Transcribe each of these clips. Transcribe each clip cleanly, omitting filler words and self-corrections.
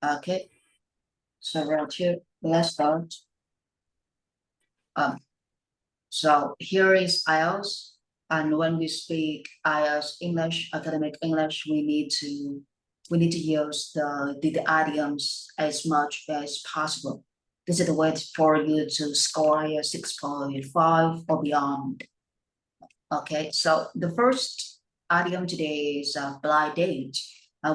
Okay, so right here, let's start. So here is IELTS, and when we speak IELTS English, academic English, we need to use the idioms as much as possible. This is the way for you to score a 6.5 or beyond. Okay, so the first idiom today is blind date.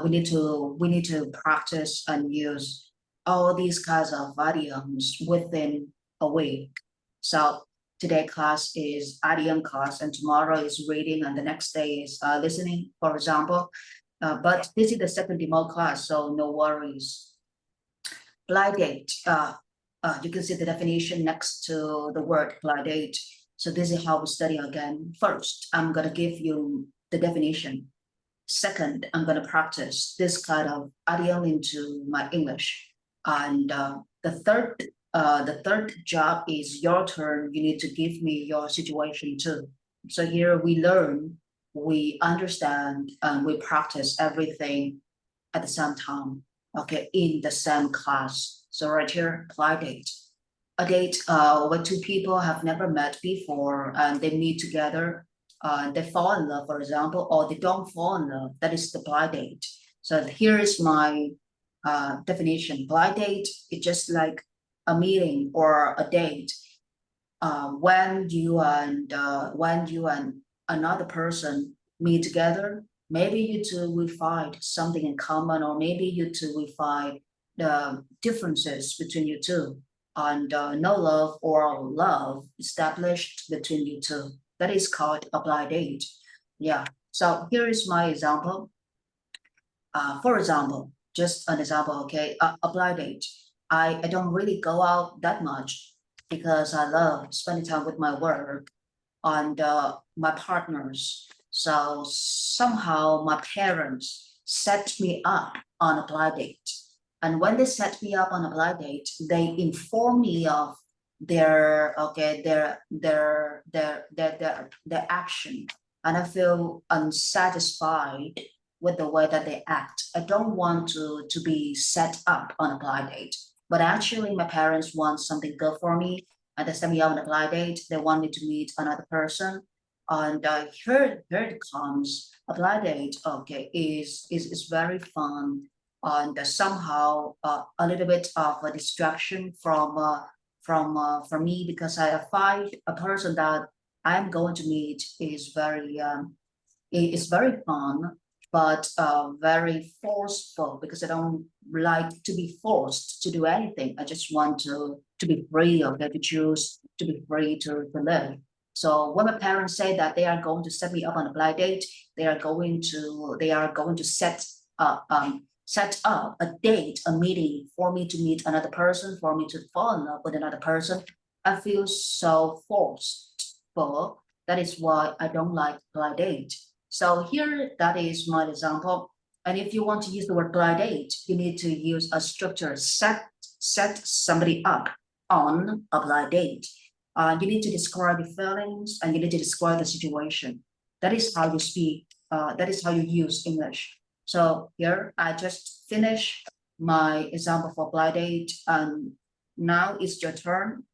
We need to practice and use all these kinds of idioms within a week. So today class is idiom class, and tomorrow is reading, and the next day is listening, for example. But this is the second demo class, so no worries. Blind date. You can see the definition next to the word blind date. So this is how we study again. First, I'm going to give you the definition. Second, I'm going to practice this kind of idiom into my English. And the third job is your turn. You need to give me your situation too. So here we learn, we understand, and we practice everything at the same time. Okay, in the same class. So right here, blind date. A date where two people have never met before and they meet together, they fall in love, for example, or they don't fall in love. That is the blind date. So here is my definition. Blind date is just like a meeting or a date when you and another person meet together. Maybe you two will find something in common, or maybe you two will find the differences between you two, and no love or love established between you two. That is called a blind date. Yeah. So here is my example. For example, just an example, okay, a blind date. I don't really go out that much because I love spending time with my work and my partners. So somehow my parents set me up on a blind date. And when they set me up on a blind date, they inform me of their action, and I feel unsatisfied with the way that they act. I don't want to be set up on a blind date, but actually my parents want something good for me, and they set me up on a blind date. They want me to meet another person, and here it comes. A blind date, okay, is very fun, and somehow a little bit of a distraction from me, because I find a person that I'm going to meet is very fun, but very forceful, because I don't like to be forced to do anything. I just want to be free, okay, to choose, to be free to live. So when my parents say that they are going to set me up on a blind date, they are going to set up a date, a meeting for me to meet another person, for me to fall in love with another person. I feel so forceful. That is why I don't like blind date. So here, that is my example. And if you want to use the word blind date, you need to use a structure, set somebody up on a blind date. You need to describe the feelings, and you need to describe the situation. That is how you speak. That is how you use English. So here I just finished my example for blind date, and now it's your turn.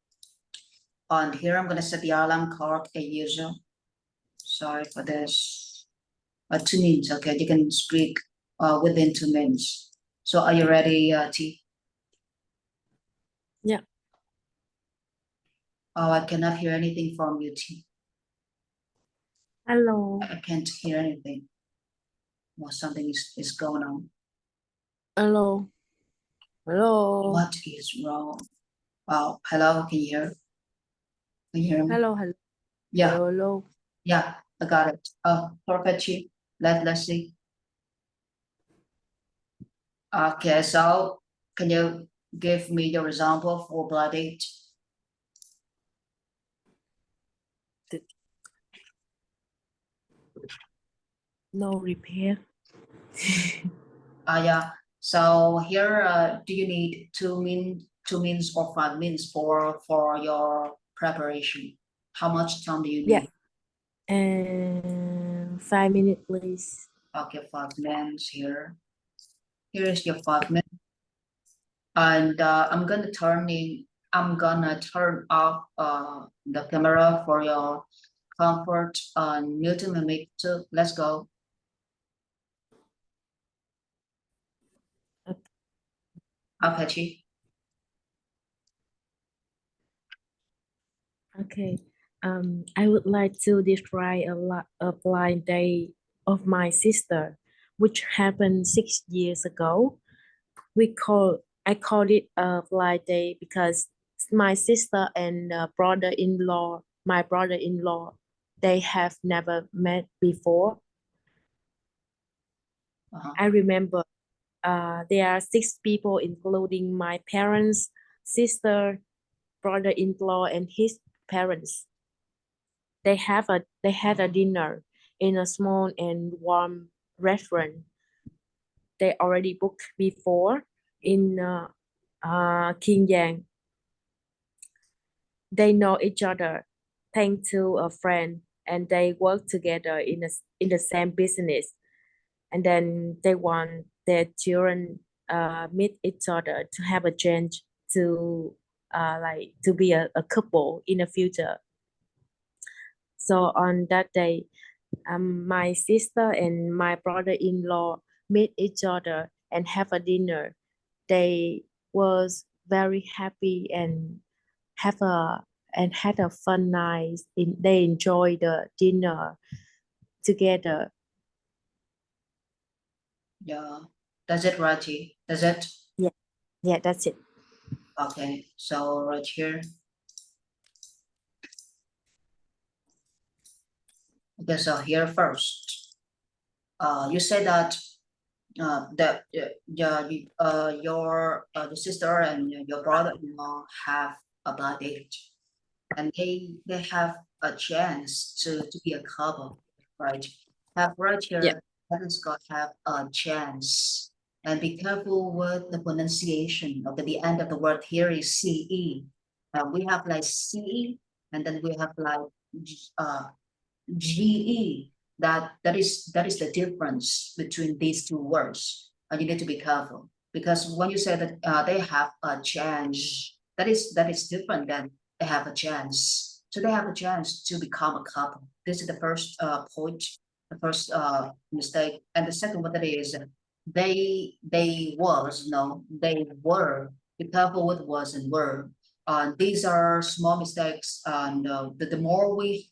And here I'm going to set the alarm clock as usual. Sorry for this. 2 minutes, okay? You can speak within 2 minutes. So are you ready, T? Yeah. Oh, I cannot hear anything from you, T. Hello. I can't hear anything. Well, something is going on. Hello. Hello. What is wrong? Oh, hello, can you hear? Can you hear me? Hello. Hello. Yeah. Hello. Hello. Yeah, I got it. Oh, perfect, Chief. Let's see. Okay, so can you give me your example for blind date? No repair. Yeah. So here, do you need 2 minutes or 5 minutes for your preparation? How much time do you Yeah. need? And 5 minutes, please. Okay, 5 minutes here. Here is your 5 minutes. And I'm gonna turn off the camera for your comfort and mute my mic too. Let's go. Okay, Chi. Okay. I would like to describe a blind day of my sister, which happened 6 years ago. I called it a blind day because my sister and my brother-in-law, they have never met before. I remember there are 6 people, including my parents, sister, brother-in-law, and his parents. They had a dinner in a small and warm restaurant. They already booked before in King Yang. They know each other thanks to a friend, and they work together in the same business. And then they want their children meet each other to have a chance to to be a couple in the future. So on that day, my sister and my brother-in-law meet each other and have a dinner. They was very happy and have a had a fun night. They enjoy the dinner together. Yeah, that's it, right, Chi? That's it. Yeah, that's it. Okay, so right here. Okay, so here first. You say that your the sister and your brother-in-law have a blind date, and they have a chance to be a couple, right? Have right Yeah. here, Heaven's God have a chance. And be careful with the pronunciation of the end of the word here is CE. We have like CE, and then we have like uh, GE. That is the difference between these two words. And you need to be careful because when you say that they have a chance, that is different than they have a chance. So they have a chance to become a couple. This is the first point, the first mistake, and the second one that is they was no they were. Be careful with was and were. These are small mistakes, and the more we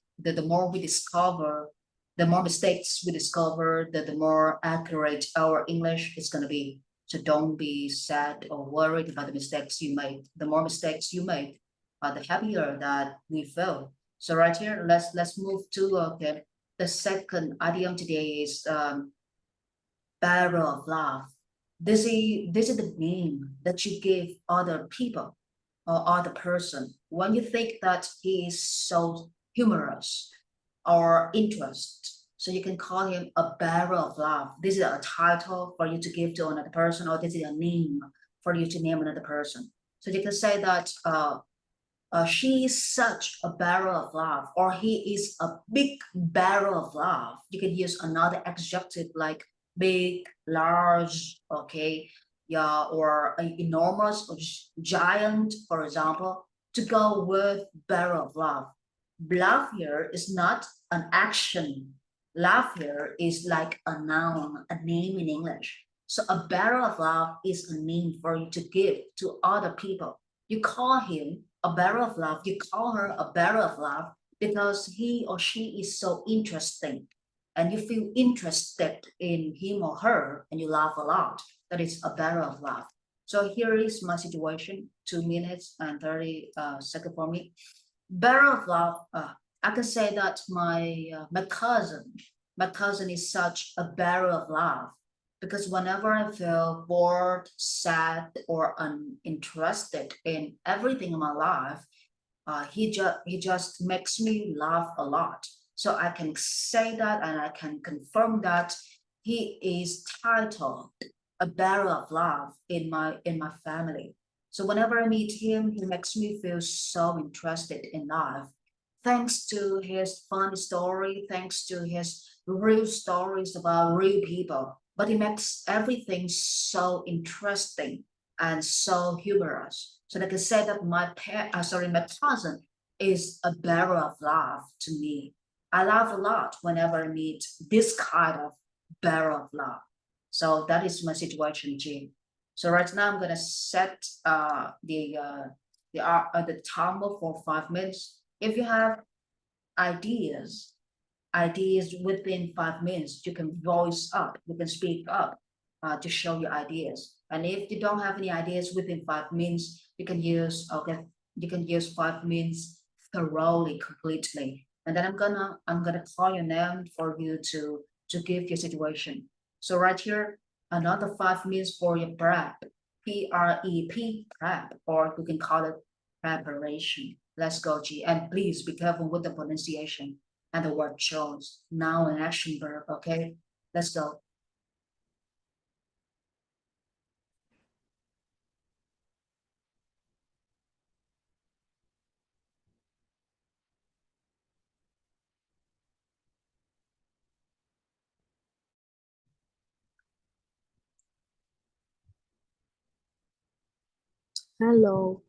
discover, the more mistakes we discover, the more accurate our English is going to be. So don't be sad or worried about the mistakes you make. The more mistakes you make, the happier that we feel. So right here, let's move to okay. The second idiom today is barrel of love. This is the name that you give other people or other person when you think that he is so humorous or interest. So you can call him a barrel of love. This is a title for you to give to another person, or this is a name for you to name another person. So you can say that she is such a barrel of love, or he is a big barrel of love. You can use another adjective like big, large, okay, yeah, or enormous or giant, for example, to go with barrel of love. Love here is not an action. Love here is like a noun, a name in English. So a barrel of love is a name for you to give to other people. You call him a barrel of love, you call her a barrel of love because he or she is so interesting and you feel interested in him or her and you laugh a lot. That is a barrel of love. So here is my situation, 2 minutes and 30 seconds for me. Barrel of love, I can say that my cousin is such a barrel of love because whenever I feel bored, sad, or uninterested in everything in my life, he just makes me laugh a lot. So I can say that and I can confirm that he is titled a barrel of love in my family. So whenever I meet him, he makes me feel so interested in life. Thanks to his fun story, thanks to his real stories about real people. But he makes everything so interesting. and so humorous. So like I said that my cousin is a bearer of love to me. I laugh a lot whenever I meet this kind of bearer of love. So that is my situation, Jim. So right now I'm gonna set the timer for 5 minutes. If you have ideas, ideas within 5 minutes, you can voice up, you can speak up to show your ideas. And if you don't have any ideas within 5 minutes, you can use 5 minutes thoroughly, completely. And then I'm gonna call your name for you to give your situation. So right here, another 5 minutes for your prep, PREP, prep, or you can call it preparation. Let's go, G. And please be careful with the pronunciation and the word chose, noun and action verb. Okay, let's go. Hello.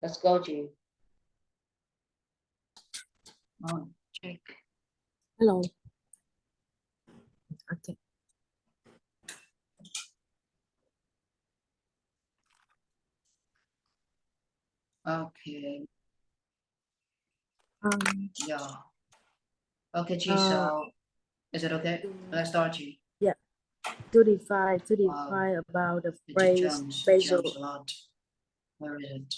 Let's go, G. Oh, check. Hello. Okay. Okay. Yeah. Okay, G. Uh, So is it okay? Let's start, G. yeah. To define Wow. about the It phrase jumps special. a lot. Where is it?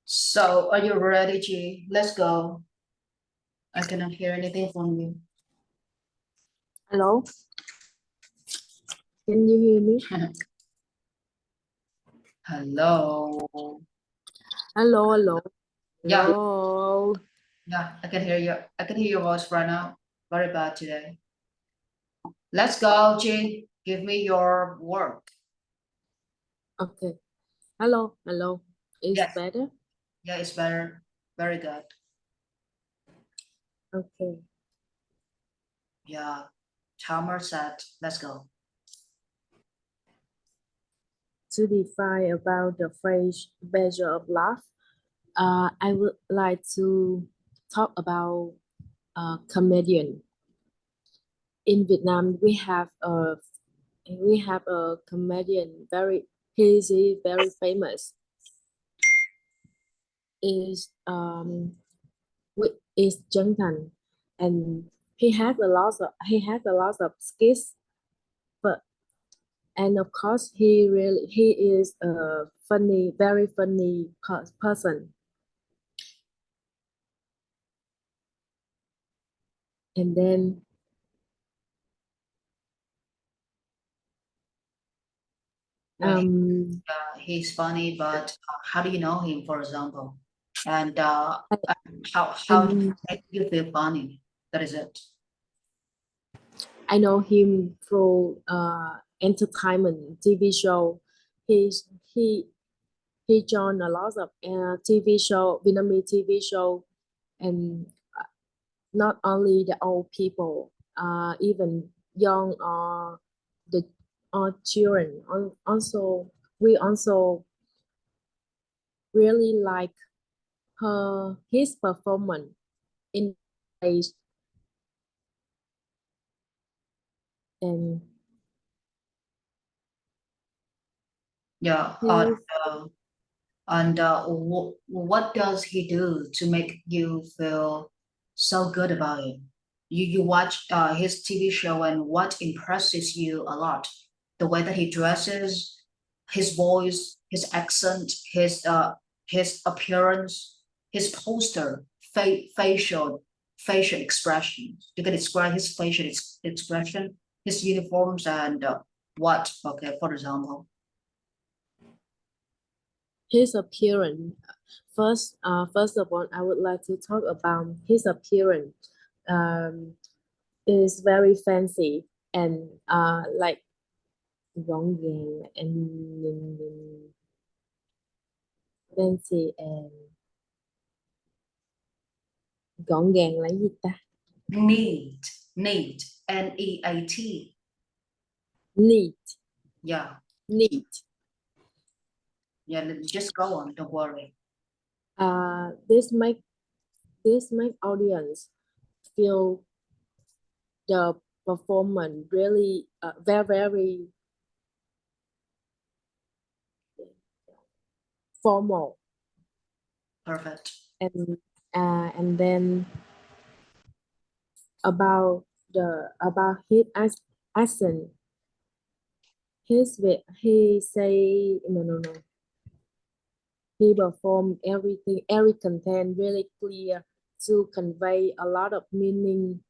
So are you ready, G? Let's go. I cannot hear anything from you. Hello. Can you hear me? Hello. Hello, hello. Yeah, Hello. yeah, I can hear you. I can hear your voice right now. Very bad today. Let's go, G. Give me your work. Okay. Hello, hello. Is Yes. better? Yeah, it's better. Very good. Okay. Yeah. Timer set. Let's go. To define about the phrase measure of love, I would like to talk about comedian. In Vietnam, we have a comedian he's very famous. Is is Chân Thành, and he has a lot of skits, but and of course he is a very funny person. And then Yeah, he's funny, but how do you know him, for example? And I, how do and you feel funny? That is it. I know him through entertainment TV show. He's he joined a lot of TV show, Vietnamese TV show, and not only the old people, even young or the children. Also, we also really like his performance in stage, and Yeah. he And what does he do to make you feel so good about him? You watch his TV show, and what impresses you a lot? The way that he dresses, his voice, his accent, his appearance, his poster, facial expressions. You can describe his facial expression, his uniforms, and what? Okay, for example. his appearance. First of all, I would like to talk about his appearance. Um, is very fancy and like gọn gàng and fancy and gọn gàng là gì ta? Neat, neat, N-E-A-T. Neat, Yeah, neat. yeah, just go on, don't worry. This make audience feel the performance really very formal Perfect. and then about his accent, he say no. He performed everything, every content really clear to convey a lot of meaning.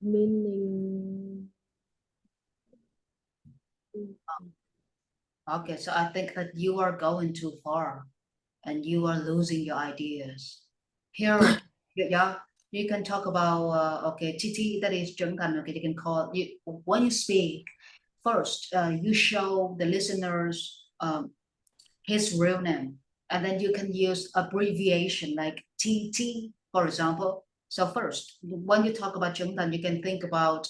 Meaning. Okay, so I think that you are going too far and you are losing your ideas. Here, yeah, you can talk about, okay, TT, that is chuẩn thành, okay, you can call, when you speak, first, you show the listeners his real name, and then you can use abbreviation like TT, for example. So first, when you talk about Jungdan, you can think about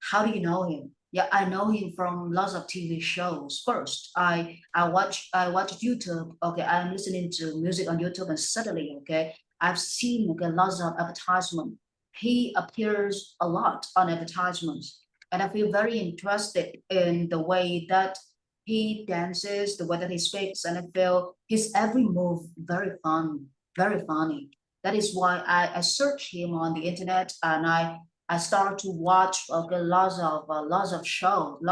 how do you know him? Yeah, I know him from lots of TV shows. First, I watch YouTube. Okay, I'm listening to music on YouTube, and suddenly, okay, I've seen okay lots of advertisement. He appears a lot on advertisements, and I feel very interested in the way that he dances, the way that he speaks, and I feel his every move very fun, very funny. That is why I search him on the internet, and I started to watch okay, lots of shows,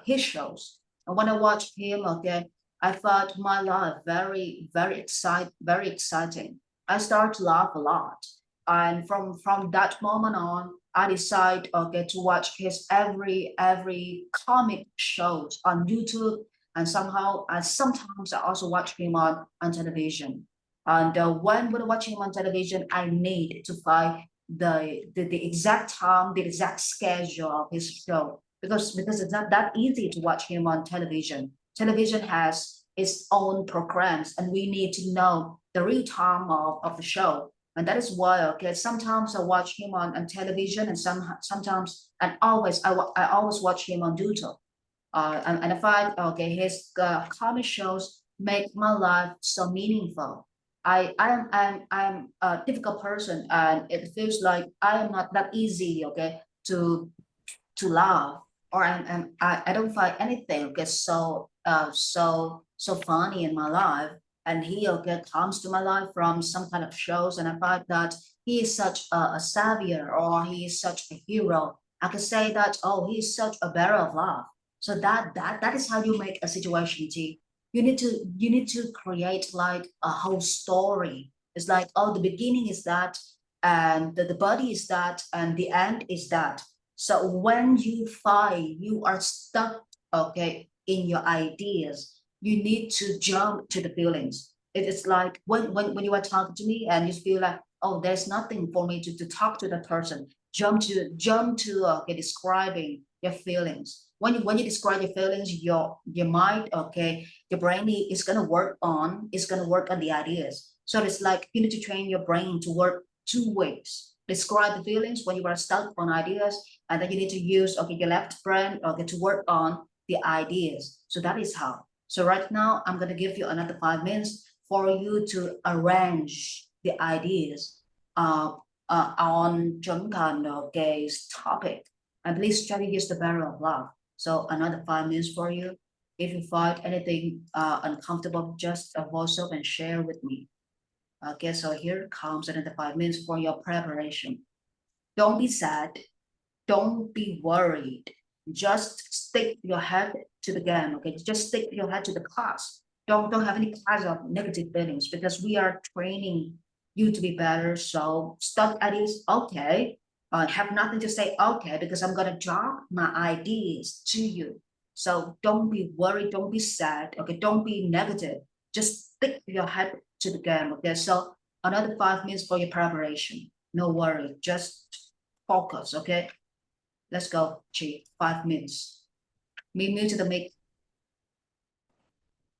his shows. And when I watched him, okay, I felt my life very exciting. I started to laugh a lot, and from that moment on, I decide okay to watch his every comic shows on YouTube, and somehow I sometimes I also watch him on television. And when I watch him on television, I need to find the exact time, the exact schedule of his show, because it's not that easy to watch him on television. Television has its own programs, and we need to know the real time of the show. And that is why okay sometimes I watch him on television, and sometimes and I always watch him on YouTube. And I find okay his comic shows make my life so meaningful. I'm a difficult person, and it feels like I am not that easy okay to laugh, or I don't find anything gets so funny in my life, and he okay comes to my life from some kind of shows, and I find that he is such a savior, or he is such a hero. I can say that oh he is such a bearer of love. So that is how you make a situation T. You need to create like a whole story. It's like oh the beginning is that, and the body is that, and the end is that. So when you find you are stuck, okay, in your ideas, you need to jump to the feelings. It's like when you are talking to me and you feel like, oh, there's nothing for me to talk to the person. Jump to okay, describing your feelings. When you describe your feelings, your mind, okay, your brain is gonna work on the ideas. So it's like you need to train your brain to work two ways. Describe the feelings when you are stuck on ideas, and then you need to use okay your left brain okay to work on the ideas. So that is how. So right now I'm going to give you another 5 minutes for you to arrange the ideas on Junkan Gay's topic, and please try to use the barrel of love. So another 5 minutes for you. If you find anything uncomfortable, just voice up and share with me. Okay, so here comes another 5 minutes for your preparation. Don't be sad. Don't be worried. Just stick your head to the game. Okay, just stick your head to the class. Don't have any kinds of negative feelings, because we are training you to be better. So stuck at this, okay. Have nothing to say, okay, because I'm gonna drop my ideas to you. So don't be worried. Don't be sad. Okay, don't be negative. Just stick your head to the game. Okay, so another 5 minutes for your preparation. no worry, just focus, okay? Let's go, chị, 5 minutes. Mình mute the mic.